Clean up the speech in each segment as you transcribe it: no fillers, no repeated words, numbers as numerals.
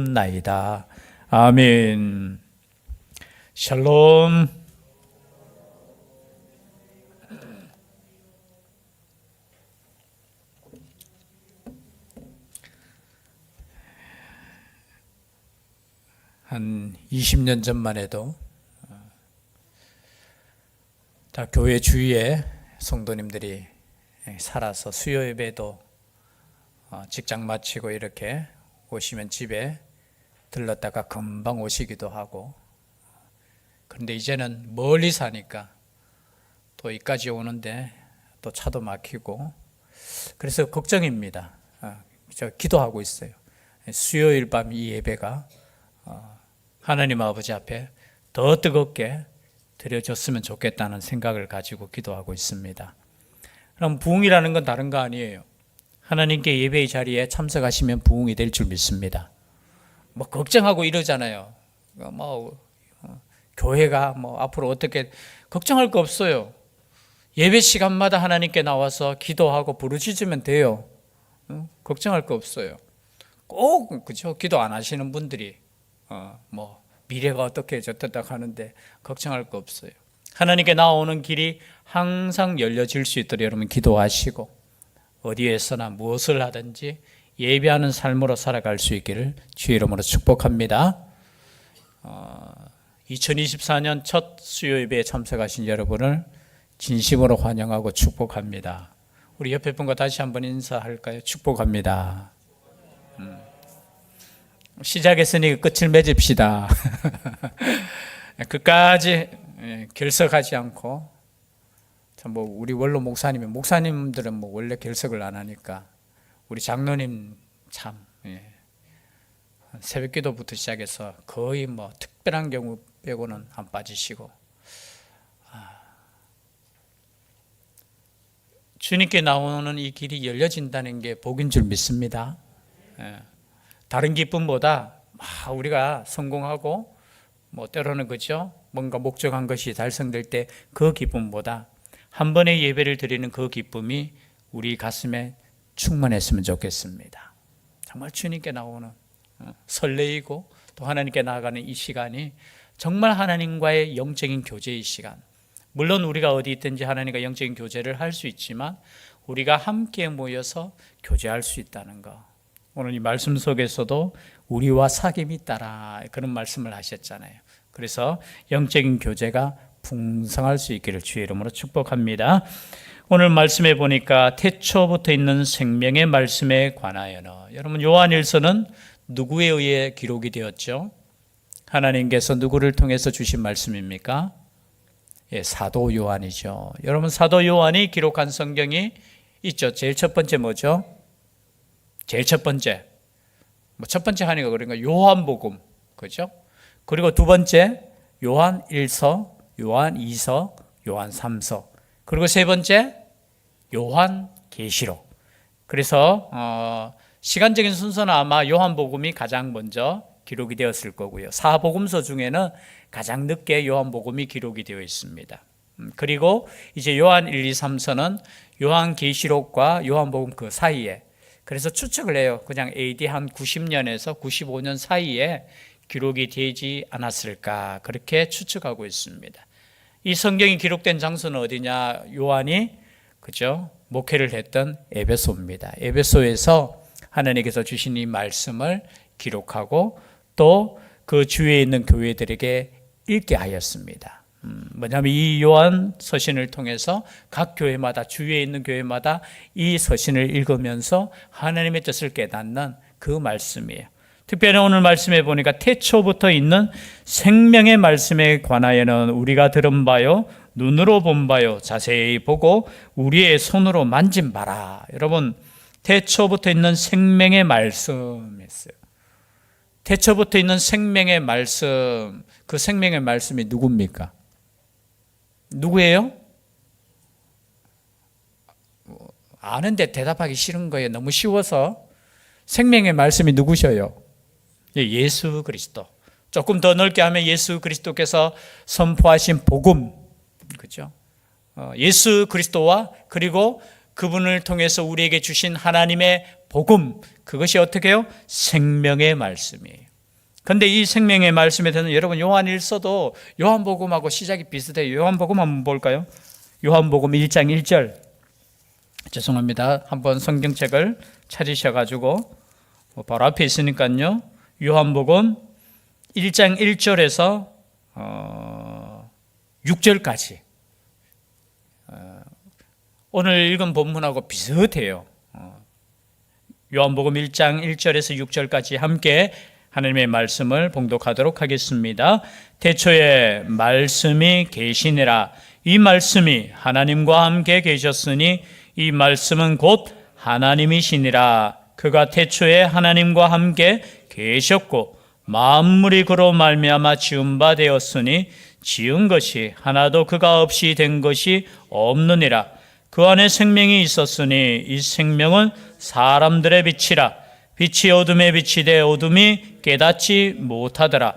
기도하옵나이다. 아멘. 샬롬. 한 20년 전만 해도 다 교회 주위에 성도님들이 살아서 수요 예배도 직장 마치고 이렇게 오시면 집에 들렀다가 금방 오시기도 하고, 그런데 이제는 멀리 사니까 또 여기까지 오는데 또 차도 막히고, 그래서 걱정입니다. 저 기도하고 있어요. 수요일 밤 이 예배가 하나님 아버지 앞에 더 뜨겁게 드려졌으면 좋겠다는 생각을 가지고 기도하고 있습니다. 그럼 부흥이라는 건 다른 거 아니에요. 하나님께 예배의 자리에 참석하시면 부흥이 될 줄 믿습니다. 뭐 걱정하고 이러잖아요. 교회가 앞으로 어떻게, 걱정할 거 없어요. 예배 시간마다 하나님께 나와서 기도하고 부르짖으면 돼요. 걱정할 거 없어요. 꼭 그죠? 기도 안 하시는 분들이 미래가 어떻게 저떻다 하는데 걱정할 거 없어요. 하나님께 나오는 길이 항상 열려질 수 있도록 여러분 기도하시고, 어디에서나 무엇을 하든지 예배하는 삶으로 살아갈 수 있기를 주의 이름으로 축복합니다. 2024년 첫 수요 예배에 참석하신 여러분을 진심으로 환영하고 축복합니다. 우리 옆에 분과 다시 한번 인사할까요? 축복합니다. 시작했으니 끝을 맺읍시다. 끝까지 결석하지 않고, 우리 원로 목사님들은 원래 결석을 안 하니까, 우리 장로님 참 새벽 기도부터 시작해서 거의 특별한 경우 빼고는 안 빠지시고, 주님께 나오는 이 길이 열려진다는 게 복인 줄 믿습니다. 다른 기쁨보다 우리가 성공하고 때로는 그죠? 뭔가 목적한 것이 달성될 때 그 기쁨보다 한 번의 예배를 드리는 그 기쁨이 우리 가슴에 충만했으면 좋겠습니다. 정말 주님께 나오는 설레이고 또 하나님께 나아가는 이 시간이 정말 하나님과의 영적인 교제의 시간. 물론 우리가 어디 있든지 하나님과 영적인 교제를 할 수 있지만 우리가 함께 모여서 교제할 수 있다는 것. 오늘 이 말씀 속에서도 우리와 사귐이 있다라 그런 말씀을 하셨잖아요. 그래서 영적인 교제가 풍성할 수 있기를 주의 이름으로 축복합니다. 오늘 말씀에 보니까 태초부터 있는 생명의 말씀에 관하여는, 여러분 요한일서는 누구에 의해 기록이 되었죠? 하나님께서 누구를 통해서 주신 말씀입니까? 사도 요한이죠. 여러분 사도 요한이 기록한 성경이 있죠. 제일 첫 번째 뭐죠? 제일 첫 번째 하니까 그러니까 요한복음, 그죠? 그리고 두 번째 요한 1서, 요한 2서, 요한 3서, 그리고 세 번째 요한 계시록. 그래서 시간적인 순서는 아마 요한복음이 가장 먼저 기록이 되었을 거고요. 사복음서 중에는 가장 늦게 요한복음이 기록이 되어 있습니다. 그리고 이제 요한 1, 2, 3서는 요한 계시록과 요한복음 그 사이에, 그래서 추측을 해요. 그냥 AD 한 90년에서 95년 사이에 기록이 되지 않았을까, 그렇게 추측하고 있습니다. 이 성경이 기록된 장소는 어디냐? 요한이 그죠? 목회를 했던 에베소입니다. 에베소에서 하나님께서 주신 이 말씀을 기록하고 또 그 주위에 있는 교회들에게 읽게 하였습니다. 뭐냐면 이 요한 서신을 통해서 각 교회마다, 주위에 있는 교회마다 이 서신을 읽으면서 하나님의 뜻을 깨닫는 그 말씀이에요. 특별히 오늘 말씀에 보니까 태초부터 있는 생명의 말씀에 관하여는 우리가 들은 바요, 눈으로 본 바요, 자세히 보고 우리의 손으로 만진 바라. 여러분, 태초부터 있는 생명의 말씀이었어요. 태초부터 있는 생명의 말씀, 그 생명의 말씀이 누굽니까? 누구예요? 아는데 대답하기 싫은 거예요. 너무 쉬워서. 생명의 말씀이 누구셔요? 예수 그리스도. 조금 더 넓게 하면 예수 그리스도께서 선포하신 복음, 그죠? 예수 그리스도와 그리고 그분을 통해서 우리에게 주신 하나님의 복음, 그것이 어떻게 해요? 생명의 말씀이에요. 근데 이 생명의 말씀에 대해서 여러분 요한일서도 요한복음하고 시작이 비슷해요. 요한복음 한번 볼까요? 요한복음 1장 1절. 죄송합니다. 한번 성경책을 찾으셔가지고 바로 앞에 있으니까요. 요한복음 1장 1절에서 6절까지 오늘 읽은 본문하고 비슷해요. 요한복음 1장 1절에서 6절까지 함께 하나님의 말씀을 봉독하도록 하겠습니다. 태초에 말씀이 계시니라. 이 말씀이 하나님과 함께 계셨으니 이 말씀은 곧 하나님이시니라. 그가 태초에 하나님과 함께 계셨고 만물이 그로 말미암아 지은 바 되었으니 지은 것이 하나도 그가 없이 된 것이 없느니라. 그 안에 생명이 있었으니 이 생명은 사람들의 빛이라. 빛이 어둠에 비치되 어둠이 깨닫지 못하더라.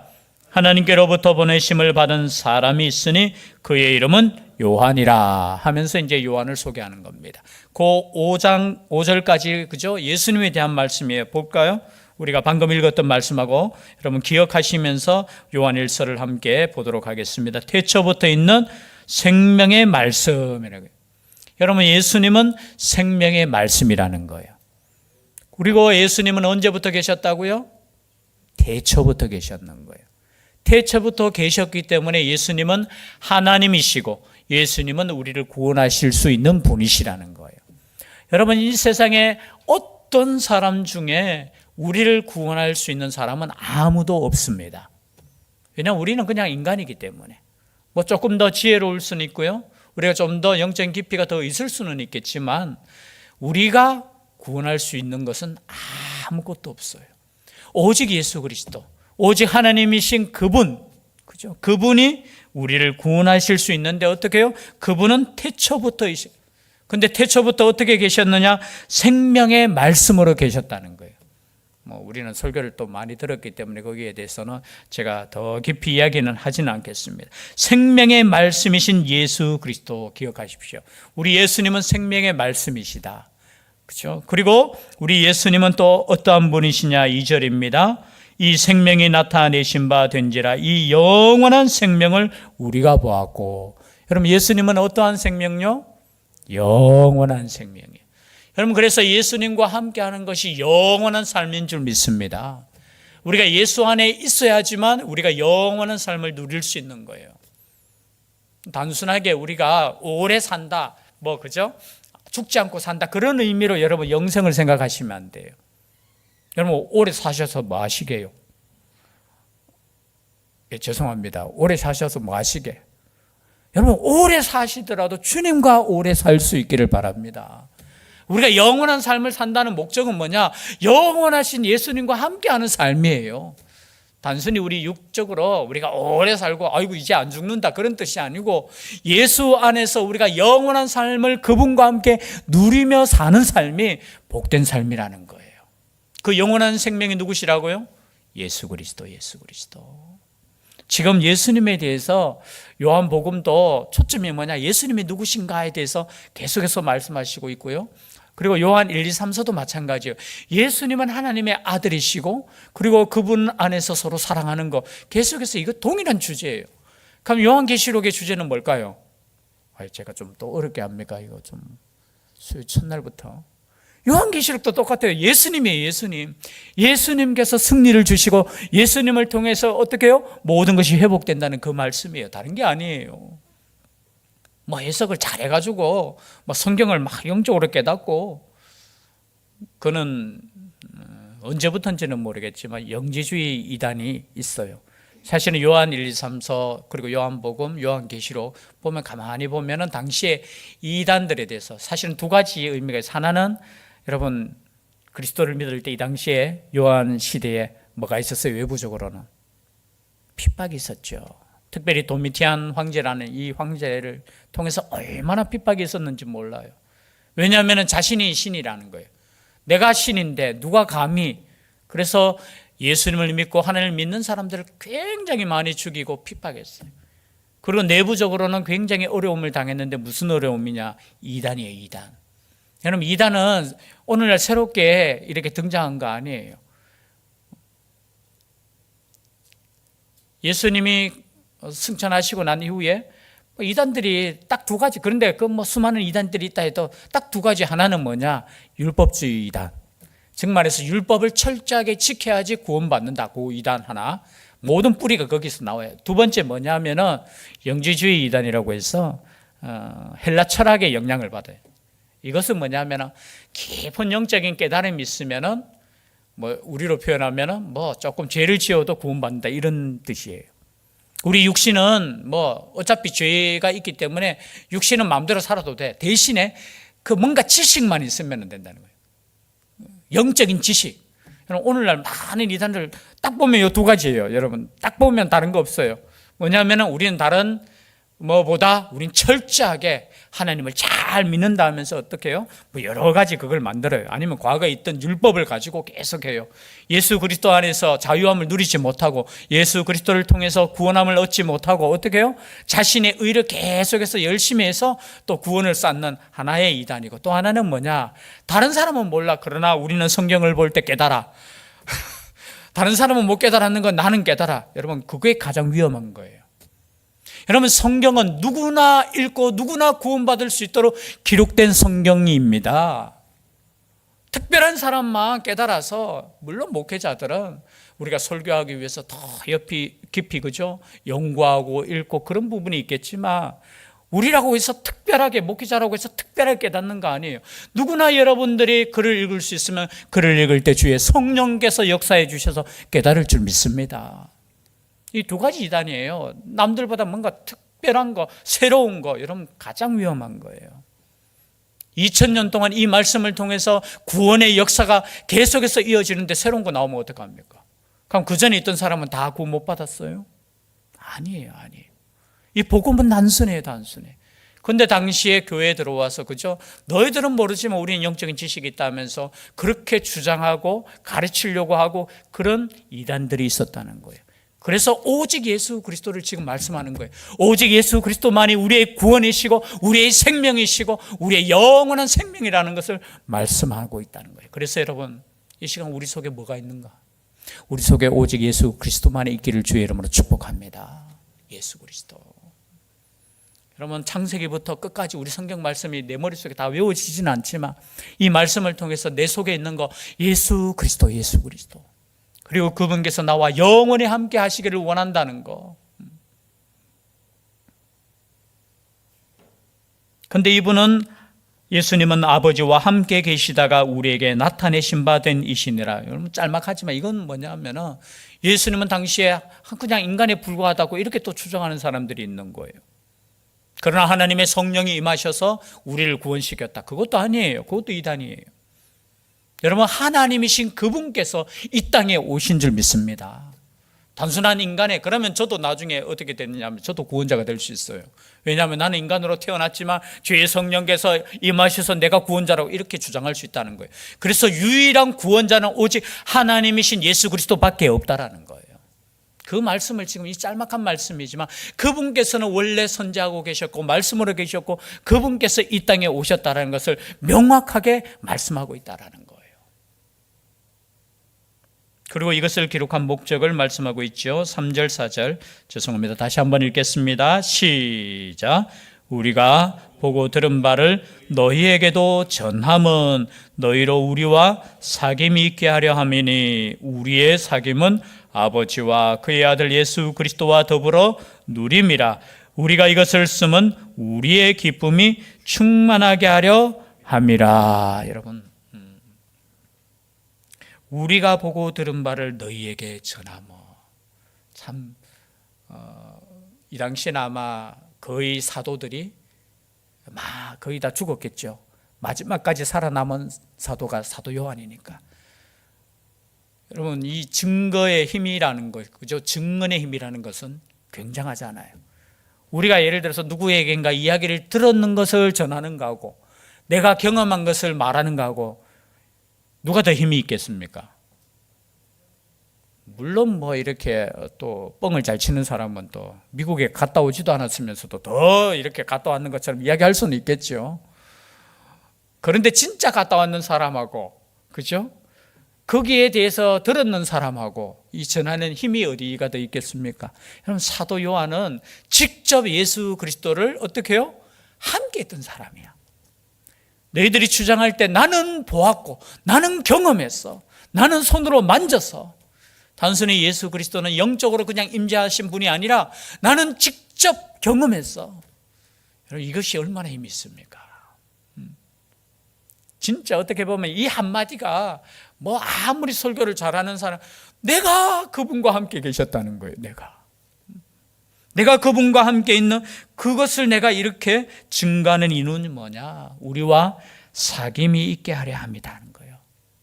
하나님께로부터 보내심을 받은 사람이 있으니 그의 이름은 요한이라 하면서 이제 요한을 소개하는 겁니다. 그 5장 5절까지 그죠? 예수님에 대한 말씀이에요. 볼까요? 우리가 방금 읽었던 말씀하고 여러분 기억하시면서 요한일서를 함께 보도록 하겠습니다. 태초부터 있는 생명의 말씀이라고요. 여러분 예수님은 생명의 말씀이라는 거예요. 그리고 예수님은 언제부터 계셨다고요? 태초부터 계셨는 거예요. 태초부터 계셨기 때문에 예수님은 하나님이시고 예수님은 우리를 구원하실 수 있는 분이시라는 거예요. 여러분 이 세상에 어떤 사람 중에 우리를 구원할 수 있는 사람은 아무도 없습니다. 왜냐하면 우리는 그냥 인간이기 때문에 뭐 조금 더 지혜로울 수는 있고요. 우리가 좀 더 영적인 깊이가 더 있을 수는 있겠지만 우리가 구원할 수 있는 것은 아무것도 없어요. 오직 예수 그리스도, 오직 하나님이신 그분, 그죠? 그분이 우리를 구원하실 수 있는데 어떻게 해요? 그분은 태초부터이시. 근데 태초부터 어떻게 계셨느냐? 생명의 말씀으로 계셨다는 거예요. 우리는 설교를 또 많이 들었기 때문에 거기에 대해서는 제가 더 깊이 이야기는 하지는 않겠습니다. 생명의 말씀이신 예수 그리스도 기억하십시오. 우리 예수님은 생명의 말씀이시다. 그렇죠? 그리고 우리 예수님은 또 어떠한 분이시냐? 2절입니다. 이 생명이 나타내신 바 된지라. 이 영원한 생명을 우리가 보았고. 여러분 예수님은 어떠한 생명요? 영원한 생명이에요. 여러분 그래서 예수님과 함께하는 것이 영원한 삶인 줄 믿습니다. 우리가 예수 안에 있어야지만 우리가 영원한 삶을 누릴 수 있는 거예요. 단순하게 우리가 오래 산다, 그죠? 죽지 않고 산다 그런 의미로 여러분 영생을 생각하시면 안 돼요. 여러분 오래 사셔서 뭐 하시게요? 죄송합니다. 오래 사셔서 뭐 하시게? 여러분 오래 사시더라도 주님과 오래 살 수 있기를 바랍니다. 우리가 영원한 삶을 산다는 목적은 뭐냐? 영원하신 예수님과 함께하는 삶이에요. 단순히 우리 육적으로 우리가 오래 살고 아이고 이제 안 죽는다 그런 뜻이 아니고 예수 안에서 우리가 영원한 삶을 그분과 함께 누리며 사는 삶이 복된 삶이라는 거예요. 그 영원한 생명이 누구시라고요? 예수 그리스도, 예수 그리스도. 지금 예수님에 대해서 요한복음도 초점이 뭐냐? 예수님이 누구신가에 대해서 계속해서 말씀하시고 있고요. 그리고 요한 1, 2, 3서도 마찬가지예요. 예수님은 하나님의 아들이시고 그리고 그분 안에서 서로 사랑하는 거 계속해서 이거 동일한 주제예요. 그럼 요한계시록의 주제는 뭘까요? 제가 좀 또 어렵게 합니까? 이거 좀 수요 첫날부터. 요한계시록도 똑같아요. 예수님이에요. 예수님. 예수님께서 승리를 주시고 예수님을 통해서 어떻게 해요? 모든 것이 회복된다는 그 말씀이에요. 다른 게 아니에요. 해석을 잘해가지고 성경을 막 영적으로 깨닫고 그는 언제부터인지는 모르겠지만 영지주의 이단이 있어요. 사실은 요한 1, 2, 3서 그리고 요한복음, 요한계시록 보면 가만히 보면은 당시에 이단들에 대해서 사실은 두 가지 의미가 있어요. 하나는 여러분 그리스도를 믿을 때 이 당시에 요한 시대에 뭐가 있었어요? 외부적으로는 핍박이 있었죠. 특별히 도미티안 황제라는 이 황제를 통해서 얼마나 핍박이 있었는지 몰라요. 왜냐하면 자신이 신이라는 거예요. 내가 신인데 누가 감히. 그래서 예수님을 믿고 하나님을 믿는 사람들을 굉장히 많이 죽이고 핍박했어요. 그리고 내부적으로는 굉장히 어려움을 당했는데 무슨 어려움이냐? 이단이에요, 이단. 여러분 이단은 오늘날 새롭게 이렇게 등장한 거 아니에요. 예수님이 승천하시고 난 이후에 이단들이 딱 두 가지, 그런데 그 뭐 수많은 이단들이 있다 해도 딱 두 가지. 하나는 뭐냐? 율법주의 이단. 즉 말해서 율법을 철저하게 지켜야지 구원받는다. 그 이단 하나. 모든 뿌리가 거기서 나와요. 두 번째 뭐냐면은 영지주의 이단이라고 해서 헬라 철학의 영향을 받아요. 이것은 뭐냐면은 깊은 영적인 깨달음이 있으면은 뭐 우리로 표현하면은 뭐 조금 죄를 지어도 구원받는다 이런 뜻이에요. 우리 육신은 뭐 어차피 죄가 있기 때문에 육신은 마음대로 살아도 돼. 대신에 그 뭔가 지식만 있으면 된다는 거예요. 영적인 지식. 오늘날 많은 이단들 딱 보면 이 두 가지예요. 여러분 딱 보면 다른 거 없어요. 뭐냐면은 우리는 다른 뭐보다 우린 철저하게 하나님을 잘 믿는다 하면서 어떻게 해요? 뭐 여러 가지 그걸 만들어요. 아니면 과거에 있던 율법을 가지고 계속해요. 예수 그리스도 안에서 자유함을 누리지 못하고 예수 그리스도를 통해서 구원함을 얻지 못하고 어떻게 해요? 자신의 의를 계속해서 열심히 해서 또 구원을 쌓는 하나의 이단이고, 또 하나는 뭐냐? 다른 사람은 몰라. 그러나 우리는 성경을 볼 때 깨달아. 다른 사람은 못 깨달았는 건 나는 깨달아. 여러분 그게 가장 위험한 거예요. 여러분 성경은 누구나 읽고 누구나 구원받을 수 있도록 기록된 성경입니다. 특별한 사람만 깨달아서, 물론 목회자들은 우리가 설교하기 위해서 더 깊이 그죠? 연구하고 읽고 그런 부분이 있겠지만 우리라고 해서 특별하게, 목회자라고 해서 특별하게 깨닫는 거 아니에요. 누구나 여러분들이 글을 읽을 수 있으면 글을 읽을 때 주의 성령께서 역사해 주셔서 깨달을 줄 믿습니다. 이 두 가지 이단이에요. 남들보다 뭔가 특별한 거, 새로운 거, 여러분 가장 위험한 거예요. 2000년 동안 이 말씀을 통해서 구원의 역사가 계속해서 이어지는데 새로운 거 나오면 어떡합니까? 그럼 그 전에 있던 사람은 다 구원 못 받았어요? 아니에요. 이 복음은 단순해요, 단순해. 근데 당시에 교회에 들어와서 그죠? 너희들은 모르지만 우리는 영적인 지식이 있다면서 그렇게 주장하고 가르치려고 하고 그런 이단들이 있었다는 거예요. 그래서 오직 예수 그리스도를 지금 말씀하는 거예요. 오직 예수 그리스도만이 우리의 구원이시고 우리의 생명이시고 우리의 영원한 생명이라는 것을 말씀하고 있다는 거예요. 그래서 여러분 이 시간 우리 속에 뭐가 있는가? 우리 속에 오직 예수 그리스도만이 있기를 주의 이름으로 축복합니다. 예수 그리스도. 여러분 창세기부터 끝까지 우리 성경 말씀이 내 머릿속에 다 외워지지는 않지만 이 말씀을 통해서 내 속에 있는 거 예수 그리스도, 예수 그리스도. 그리고 그분께서 나와 영원히 함께 하시기를 원한다는 거. 근데 이분은, 예수님은 아버지와 함께 계시다가 우리에게 나타내신 바 된 이시니라. 여러분 짤막하지만 이건 뭐냐면은 예수님은 당시에 그냥 인간에 불과하다고 이렇게 또 주장하는 사람들이 있는 거예요. 그러나 하나님의 성령이 임하셔서 우리를 구원시켰다. 그것도 아니에요. 그것도 이단이에요. 여러분 하나님이신 그분께서 이 땅에 오신 줄 믿습니다. 단순한 인간에, 그러면 저도 나중에 어떻게 되느냐면 저도 구원자가 될 수 있어요. 왜냐하면 나는 인간으로 태어났지만 주의 성령께서 임하셔서 내가 구원자라고 이렇게 주장할 수 있다는 거예요. 그래서 유일한 구원자는 오직 하나님이신 예수 그리스도밖에 없다라는 거예요. 그 말씀을 지금 이 짤막한 말씀이지만 그분께서는 원래 선지하고 계셨고 말씀으로 계셨고 그분께서 이 땅에 오셨다는 것을 명확하게 말씀하고 있다는 거예요. 그리고 이것을 기록한 목적을 말씀하고 있죠. 3절 4절 죄송합니다. 다시 한번 읽겠습니다. 시작. 우리가 보고 들은 바를 너희에게도 전함은 너희로 우리와 사귐이 있게 하려 함이니 우리의 사귐은 아버지와 그의 아들 예수 그리스도와 더불어 누림이라. 우리가 이것을 쓰면 우리의 기쁨이 충만하게 하려 함이라. 여러분 우리가 보고 들은 바를 너희에게 전하며, 참 이 당시에는 아마 거의 사도들이 거의 다 죽었겠죠. 마지막까지 살아남은 사도가 사도 요한이니까. 여러분 이 증거의 힘이라는 것, 그죠? 증언의 힘이라는 것은 굉장하잖아요. 우리가 예를 들어서 누구에겐가 이야기를 들었는 것을 전하는 거하고 내가 경험한 것을 말하는 거하고 누가 더 힘이 있겠습니까? 물론 뭐 이렇게 또 뻥을 잘 치는 사람은 또 미국에 갔다 오지도 않았으면서도 더 이렇게 갔다 왔는 것처럼 이야기할 수는 있겠죠. 그런데 진짜 갔다 왔는 사람하고, 그죠? 거기에 대해서 들었는 사람하고 이 전하는 힘이 어디가 더 있겠습니까? 여러분, 사도 요한은 직접 예수 그리스도를 어떻게 해요? 함께 했던 사람이야. 너희들이 주장할 때 나는 보았고 나는 경험했어, 나는 손으로 만져서, 단순히 예수 그리스도는 영적으로 그냥 임재하신 분이 아니라 나는 직접 경험했어. 여러분, 이것이 얼마나 힘이 있습니까? 진짜 어떻게 보면 이 한마디가 뭐 아무리 설교를 잘하는 사람, 내가 그분과 함께 계셨다는 거예요. 내가 그분과 함께 있는 그것을 내가 이렇게 증거하는 이유는 뭐냐? 우리와 사귐이 있게 하려 함이다 하는 거예요.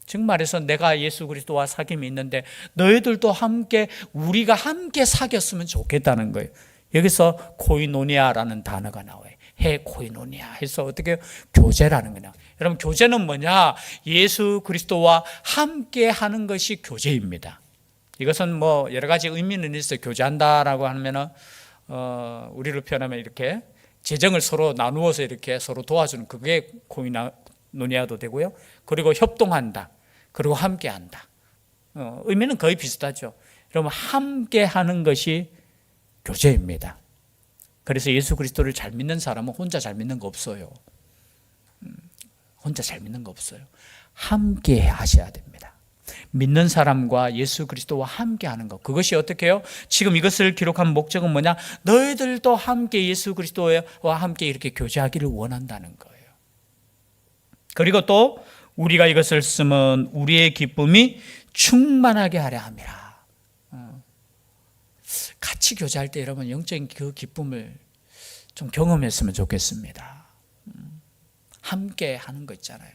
즉 말해서 내가 예수 그리스도와 사귐이 있는데 너희들도 함께, 우리가 함께 사귀었으면 좋겠다는 거예요. 여기서 코이노니아라는 단어가 나와요. 해 코이노니아 해서 어떻게 교제라는 거냐. 여러분, 교제는 뭐냐? 예수 그리스도와 함께 하는 것이 교제입니다. 이것은 뭐 여러 가지 의미는 있어요. 교제한다라고 하면은 우리로 표현하면 이렇게 재정을 서로 나누어서 이렇게 서로 도와주는, 그게 코이노니아도 되고요. 그리고 협동한다, 그리고 함께한다. 의미는 거의 비슷하죠. 여러분, 함께하는 것이 교제입니다. 그래서 예수 그리스도를 잘 믿는 사람은 혼자 잘 믿는 거 없어요. 혼자 잘 믿는 거 없어요. 함께 하셔야 됩니다. 믿는 사람과 예수 그리스도와 함께 하는 것, 그것이 어떻게 해요? 지금 이것을 기록한 목적은 뭐냐? 너희들도 함께 예수 그리스도와 함께 이렇게 교제하기를 원한다는 거예요. 그리고 또 우리가 이것을 쓰면 우리의 기쁨이 충만하게 하려 함이라. 같이 교제할 때 여러분, 영적인 그 기쁨을 좀 경험했으면 좋겠습니다. 함께 하는 거 있잖아요.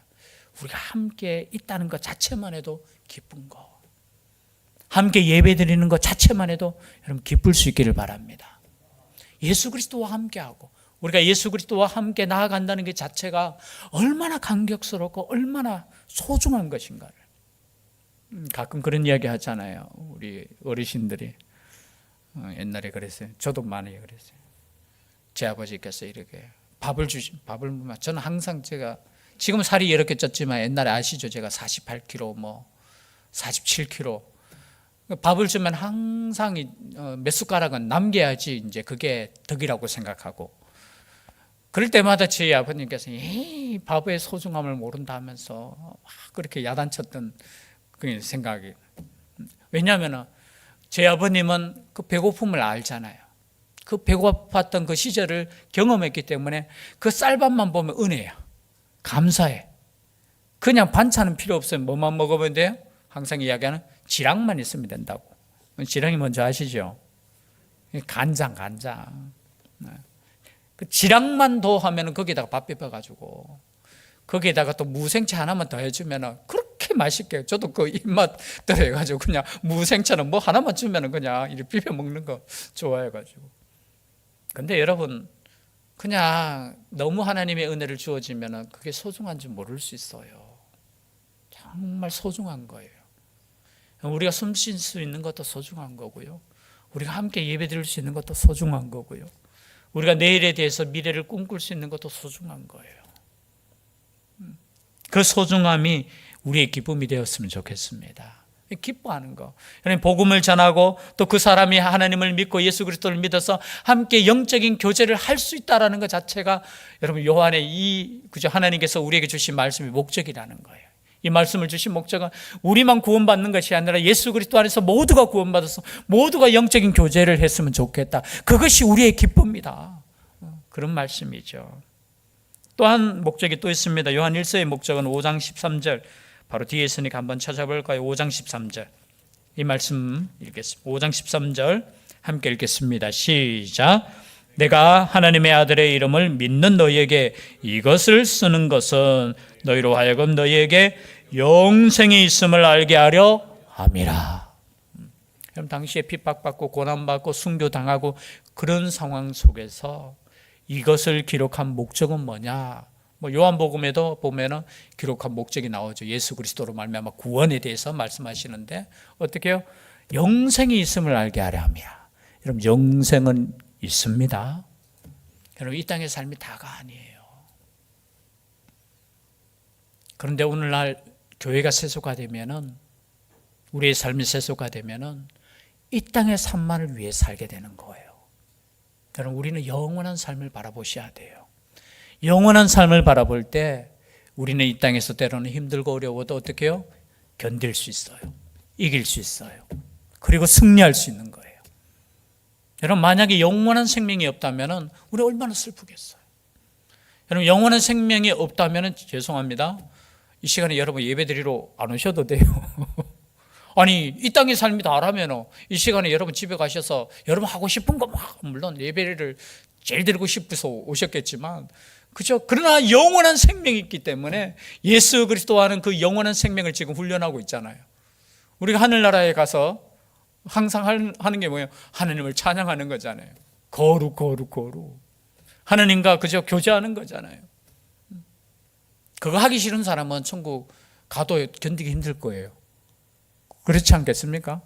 우리가 함께 있다는 것 자체만 해도 기쁜 거, 함께 예배 드리는 것 자체만 해도 여러분 기쁠 수 있기를 바랍니다. 예수 그리스도와 함께하고 우리가 예수 그리스도와 함께 나아간다는 게 자체가 얼마나 감격스럽고 얼마나 소중한 것인가를. 가끔 그런 이야기 하잖아요. 우리 어르신들이 옛날에 그랬어요. 저도 많이 그랬어요. 제 아버지께서 이렇게 밥을 먹으면 저는 항상, 제가 지금 살이 이렇게 쪘지만 옛날에 아시죠? 제가 48kg, 뭐 47kg. 밥을 주면 항상 몇 숟가락은 남겨야지 이제 그게 덕이라고 생각하고, 그럴 때마다 제 아버님께서 이 밥의 소중함을 모른다 하면서 막 그렇게 야단쳤던 그 생각이. 왜냐하면 제 아버님은 그 배고픔을 알잖아요. 그 배고팠던 그 시절을 경험했기 때문에 그 쌀밥만 보면 은혜야. 감사해. 그냥 반찬은 필요 없어요. 뭐만 먹으면 돼요? 항상 이야기하는 지랑만 있으면 된다고. 지랑이 뭔지 아시죠? 간장. 그 지랑만 더하면 거기다가 밥 비벼가지고 거기에다가 또 무생채 하나만 더 해주면 그렇게 맛있게, 저도 그 입맛 들어가지고 그냥 무생채는 뭐 하나만 주면 그냥 이렇게 비벼 먹는 거 좋아해가지고. 근데 여러분, 그냥 너무 하나님의 은혜를 주어지면 그게 소중한지 모를 수 있어요. 정말 소중한 거예요. 우리가 숨 쉴 수 있는 것도 소중한 거고요. 우리가 함께 예배 드릴 수 있는 것도 소중한 거고요. 우리가 내일에 대해서 미래를 꿈꿀 수 있는 것도 소중한 거예요. 그 소중함이 우리의 기쁨이 되었으면 좋겠습니다. 기뻐하는 거. 복음을 전하고 또 그 사람이 하나님을 믿고 예수 그리스도를 믿어서 함께 영적인 교제를 할 수 있다라는 것 자체가 여러분 요한의 그저 하나님께서 우리에게 주신 말씀의 목적이라는 거예요. 이 말씀을 주신 목적은 우리만 구원받는 것이 아니라 예수 그리스도 안에서 모두가 구원받아서 모두가 영적인 교제를 했으면 좋겠다. 그것이 우리의 기쁨이다. 그런 말씀이죠. 또한 목적이 또 있습니다. 요한 1서의 목적은 5장 13절, 바로 뒤에 있으니까 한번 찾아볼까요? 5장 13절. 이 말씀 읽겠습니다. 5장 13절 함께 읽겠습니다. 시작. 내가 하나님의 아들의 이름을 믿는 너희에게 이것을 쓰는 것은 너희로 하여금 너희에게 영생이 있음을 알게 하려 함이라. 그럼 당시에 핍박받고 고난받고 순교당하고 그런 상황 속에서 이것을 기록한 목적은 뭐냐? 뭐 요한복음에도 보면은 기록한 목적이 나오죠. 예수 그리스도로 말미암아 구원에 대해서 말씀하시는데 어떻게 해요? 영생이 있음을 알게 하려 함이야. 여러분, 영생은 있습니다. 여러분, 이 땅의 삶이 다가 아니에요. 그런데 오늘날 교회가 세속화되면은 우리의 삶이 세속화 되면은 이 땅의 삶만을 위해 살게 되는 거예요. 여러분, 우리는 영원한 삶을 바라보셔야 돼요. 영원한 삶을 바라볼 때 우리는 이 땅에서 때로는 힘들고 어려워도 어떻게 해요? 견딜 수 있어요. 이길 수 있어요. 그리고 승리할 수 있는 거예요. 여러분, 만약에 영원한 생명이 없다면 우리 얼마나 슬프겠어요. 여러분, 영원한 생명이 없다면 죄송합니다. 이 시간에 여러분 예배드리러 안 오셔도 돼요. 아니, 이 땅의 삶이 다라면 이 시간에 여러분 집에 가셔서 여러분 하고 싶은 거 막, 물론 예배를 제일 드리고 싶어서 오셨겠지만, 그죠? 그러나 영원한 생명이 있기 때문에 예수 그리스도와는 그 영원한 생명을 지금 훈련하고 있잖아요. 우리가 하늘나라에 가서 항상 하는 게 뭐예요? 하나님을 찬양하는 거잖아요. 거룩 거룩 거룩. 하나님과 그저 교제하는 거잖아요. 그거 하기 싫은 사람은 천국 가도 견디기 힘들 거예요. 그렇지 않겠습니까?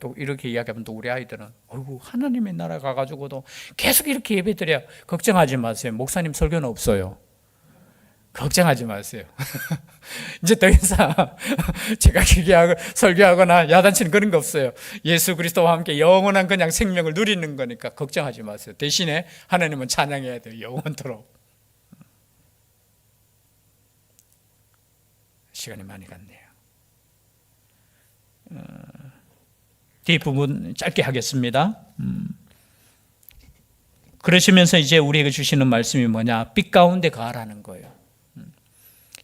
또 이렇게 이야기하면 또 우리 아이들은 어이구, 하나님의 나라 가가지고도 계속 이렇게 예배드려야. 걱정하지 마세요. 목사님 설교는 없어요. 걱정하지 마세요. 이제 더 이상 제가 설교하거나 야단치는 그런 거 없어요. 예수 그리스도와 함께 영원한 그냥 생명을 누리는 거니까 걱정하지 마세요. 대신에 하나님은 찬양해야 돼요. 영원토록. 시간이 많이 갔네요. 뒷부분 짧게 하겠습니다. 그러시면서 이제 우리에게 주시는 말씀이 뭐냐? 빛 가운데 가라는 거예요.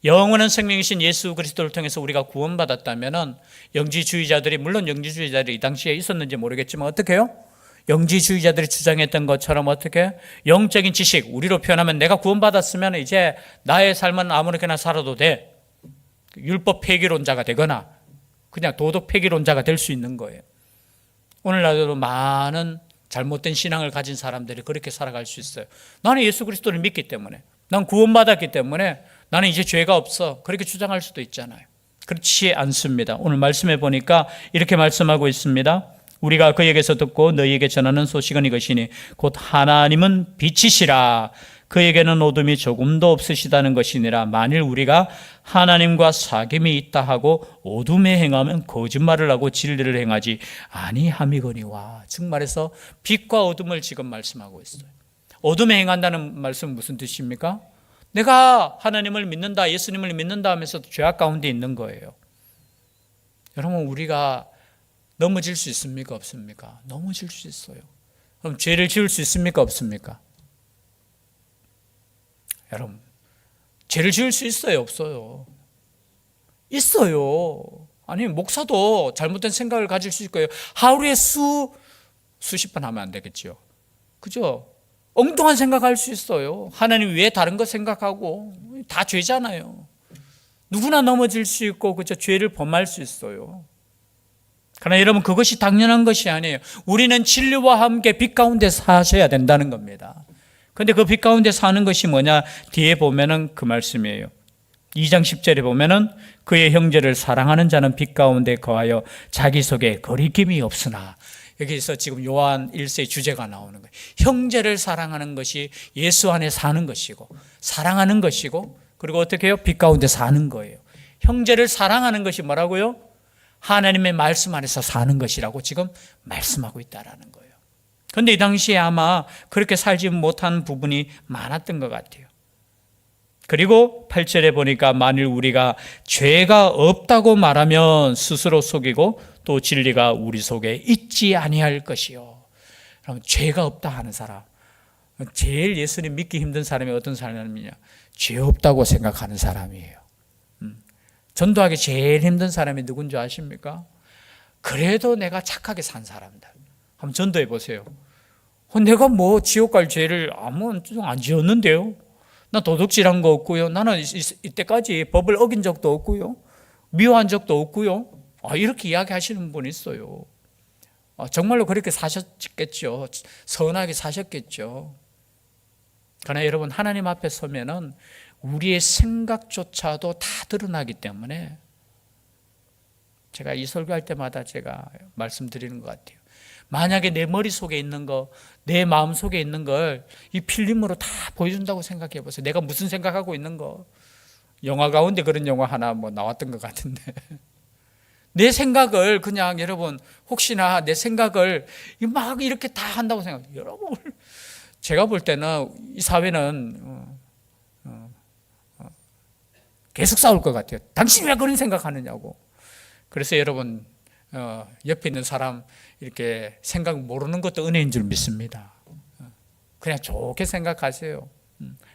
영원한 생명이신 예수 그리스도를 통해서 우리가 구원받았다면 영지주의자들이, 물론 영지주의자들이 이 당시에 있었는지 모르겠지만 어떻게 해요? 영지주의자들이 주장했던 것처럼 어떻게 영적인 지식, 우리로 표현하면 내가 구원받았으면 이제 나의 삶은 아무렇게나 살아도 돼. 율법 폐기론자가 되거나 그냥 도덕 폐기론자가 될 수 있는 거예요. 오늘날도 많은 잘못된 신앙을 가진 사람들이 그렇게 살아갈 수 있어요. 나는 예수 그리스도를 믿기 때문에, 난 구원받았기 때문에 나는 이제 죄가 없어, 그렇게 주장할 수도 있잖아요. 그렇지 않습니다. 오늘 말씀해 보니까 이렇게 말씀하고 있습니다. 우리가 그에게서 듣고 너희에게 전하는 소식은 이것이니 곧 하나님은 빛이시라. 그에게는 어둠이 조금도 없으시다는 것이니라. 만일 우리가 하나님과 사귐이 있다 하고 어둠에 행하면 거짓말을 하고 진리를 행하지 아니함이거니와. 즉 말해서 빛과 어둠을 지금 말씀하고 있어요. 어둠에 행한다는 말씀은 무슨 뜻입니까? 내가 하나님을 믿는다, 예수님을 믿는다 하면서 죄악 가운데 있는 거예요. 여러분, 우리가 넘어질 수 있습니까? 없습니까? 넘어질 수 있어요. 그럼 죄를 지을 수 있습니까? 없습니까? 여러분, 죄를 지을 수 있어요? 없어요? 있어요. 아니, 목사도 잘못된 생각을 가질 수 있고요. 하루에 수십 번 하면 안 되겠죠. 그죠? 엉뚱한 생각할 수 있어요. 하나님 왜 다른 거 생각하고, 다 죄잖아요. 누구나 넘어질 수 있고, 그죠? 죄를 범할 수 있어요. 그러나 여러분, 그것이 당연한 것이 아니에요. 우리는 진리와 함께 빛 가운데 사셔야 된다는 겁니다. 그런데 그 빛 가운데 사는 것이 뭐냐? 뒤에 보면은 그 말씀이에요. 2장 10절에 보면은 그의 형제를 사랑하는 자는 빛 가운데 거하여 자기 속에 거리낌이 없으나. 여기서 지금 요한 1세의 주제가 나오는 거예요. 형제를 사랑하는 것이 예수 안에 사는 것이고, 사랑하는 것이고, 그리고 어떻게 해요? 빛 가운데 사는 거예요. 형제를 사랑하는 것이 뭐라고요? 하나님의 말씀 안에서 사는 것이라고 지금 말씀하고 있다라는 거예요. 그런데 이 당시에 아마 그렇게 살지 못한 부분이 많았던 것 같아요. 그리고 8절에 보니까 만일 우리가 죄가 없다고 말하면 스스로 속이고 또 진리가 우리 속에 있지 아니할 것이요. 그럼 죄가 없다 하는 사람, 제일 예수님 믿기 힘든 사람이 어떤 사람이냐? 죄 없다고 생각하는 사람이에요. 전도하기 제일 힘든 사람이 누군지 아십니까? 그래도 내가 착하게 산 사람들. 한번 전도해 보세요. 내가 뭐 지옥 갈 죄를 아무 안 지었는데요. 나 도둑질한 거 없고요. 나는 이때까지 법을 어긴 적도 없고요. 미워한 적도 없고요. 이렇게 이야기하시는 분이 있어요. 정말로 그렇게 사셨겠죠. 선하게 사셨겠죠. 그러나 여러분, 하나님 앞에 서면은 우리의 생각조차도 다 드러나기 때문에 제가 이 설교할 때마다 제가 말씀드리는 것 같아요. 만약에 내 머릿속에 있는 거, 내 마음속에 있는 걸 이 필름으로 다 보여준다고 생각해 보세요. 내가 무슨 생각하고 있는 거. 영화 가운데 그런 영화 하나 나왔던 것 같은데 내 생각을 그냥 여러분 혹시나 내 생각을 막 이렇게 다 한다고 생각해요. 여러분 제가 볼 때는 이 사회는 계속 싸울 것 같아요. 당신이 왜 그런 생각하느냐고. 그래서 여러분 옆에 있는 사람 이렇게 생각 모르는 것도 은혜인 줄 믿습니다. 그냥 좋게 생각하세요.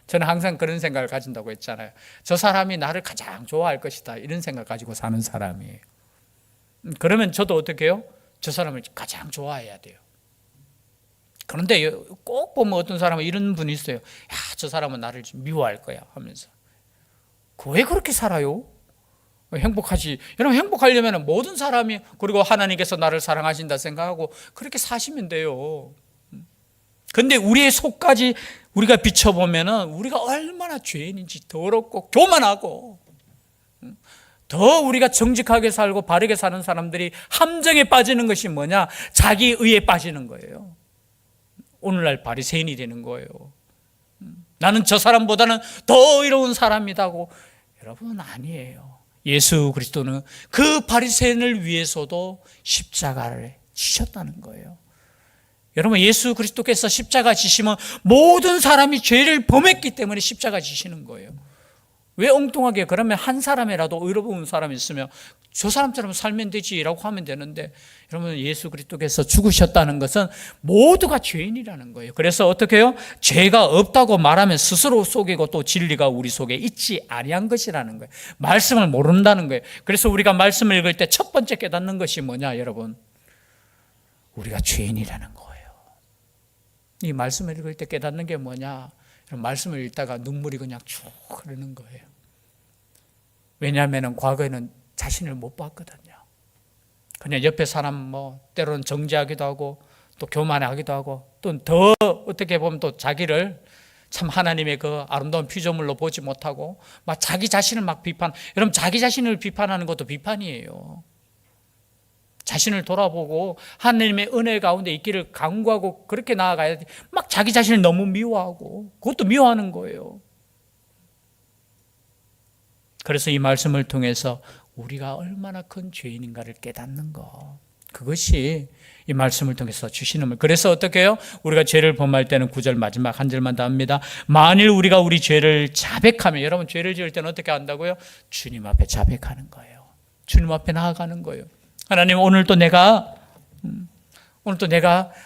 저는 항상 그런 생각을 가진다고 했잖아요. 저 사람이 나를 가장 좋아할 것이다 이런 생각 가지고 사는 사람이에요. 그러면 저도 어떻게 해요? 저 사람을 가장 좋아해야 돼요. 그런데 꼭 보면 어떤 사람은 이런 분이 있어요. 야, 저 사람은 나를 미워할 거야 하면서. 왜 그렇게 살아요? 행복하지. 여러분 행복하려면 모든 사람이 그리고 하나님께서 나를 사랑하신다 생각하고 그렇게 사시면 돼요. 근데 우리의 속까지 우리가 비춰보면은 우리가 얼마나 죄인인지 더럽고 교만하고 더 우리가 정직하게 살고 바르게 사는 사람들이 함정에 빠지는 것이 뭐냐? 자기 의에 빠지는 거예요. 오늘날 바리새인이 되는 거예요. 나는 저 사람보다는 더 의로운 사람이다고. 여러분 아니에요. 예수 그리스도는 그 바리새인을 위해서도 십자가를 지셨다는 거예요. 여러분 예수 그리스도께서 십자가 지시면 모든 사람이 죄를 범했기 때문에 십자가 지시는 거예요. 왜 엉뚱하게 그러면 한 사람이라도 의로운 사람이 있으면 저 사람처럼 살면 되지라고 하면 되는데 여러분 예수 그리스도께서 죽으셨다는 것은 모두가 죄인이라는 거예요. 그래서 어떻게 해요? 죄가 없다고 말하면 스스로 속이고 또 진리가 우리 속에 있지 아니한 것이라는 거예요. 말씀을 모른다는 거예요. 그래서 우리가 말씀을 읽을 때 첫 번째 깨닫는 것이 뭐냐 여러분? 우리가 죄인이라는 거예요. 이 말씀을 읽을 때 깨닫는 게 뭐냐? 말씀을 읽다가 눈물이 그냥 쭉 흐르는 거예요. 왜냐하면 과거에는 자신을 못 봤거든요. 그냥 옆에 사람 때로는 정죄하기도 하고 또 교만하기도 하고 또 더 어떻게 보면 또 자기를 참 하나님의 그 아름다운 피조물로 보지 못하고 막 자기 자신을 막 비판. 여러분 자기 자신을 비판하는 것도 비판이에요. 자신을 돌아보고 하나님의 은혜 가운데 있기를 간구하고 그렇게 나아가야 돼. 막 자기 자신을 너무 미워하고 그것도 미워하는 거예요. 그래서 이 말씀을 통해서 우리가 얼마나 큰 죄인인가를 깨닫는 것. 그것이 이 말씀을 통해서 주시는 말. 그래서 어떻게 해요? 우리가 죄를 범할 때는 9절 마지막 한 절만 더 합니다. 만일 우리가 우리 죄를 자백하면 여러분 죄를 지을 때는 어떻게 한다고요? 주님 앞에 자백하는 거예요. 주님 앞에 나아가는 거예요. 하나님 오늘도 내가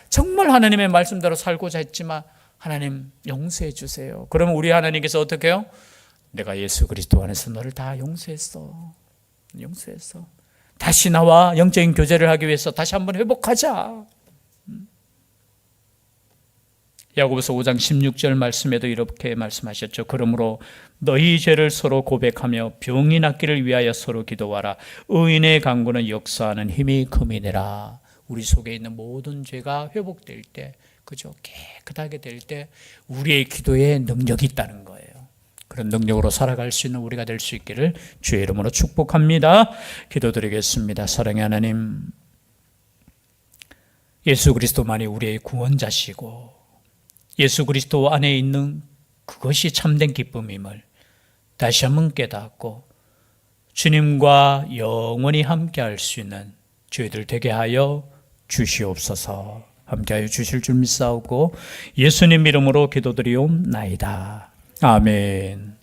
정말 하나님의 말씀대로 살고자 했지만 하나님 용서해 주세요. 그러면 우리 하나님께서 어떻게 해요? 내가 예수 그리스도 안에서 너를 다 용서했어. 다시 나와 영적인 교제를 하기 위해서 다시 한번 회복하자. 야고보서 5장 16절 말씀에도 이렇게 말씀하셨죠. 그러므로 너희 죄를 서로 고백하며 병이 낫기를 위하여 서로 기도하라. 의인의 간구는 역사하는 힘이 큼이니라. 우리 속에 있는 모든 죄가 회복될 때, 그죠? 깨끗하게 될 때 우리의 기도에 능력이 있다는 거예요. 그런 능력으로 살아갈 수 있는 우리가 될 수 있기를 주의 이름으로 축복합니다. 기도드리겠습니다. 사랑의 하나님, 예수 그리스도만이 우리의 구원자시고 예수 그리스도 안에 있는 그것이 참된 기쁨임을 다시 한번 깨닫고 주님과 영원히 함께할 수 있는 저희들 되게 하여 주시옵소서. 함께하여 주실 줄 믿사오고 예수님 이름으로 기도드리옵나이다. 아멘.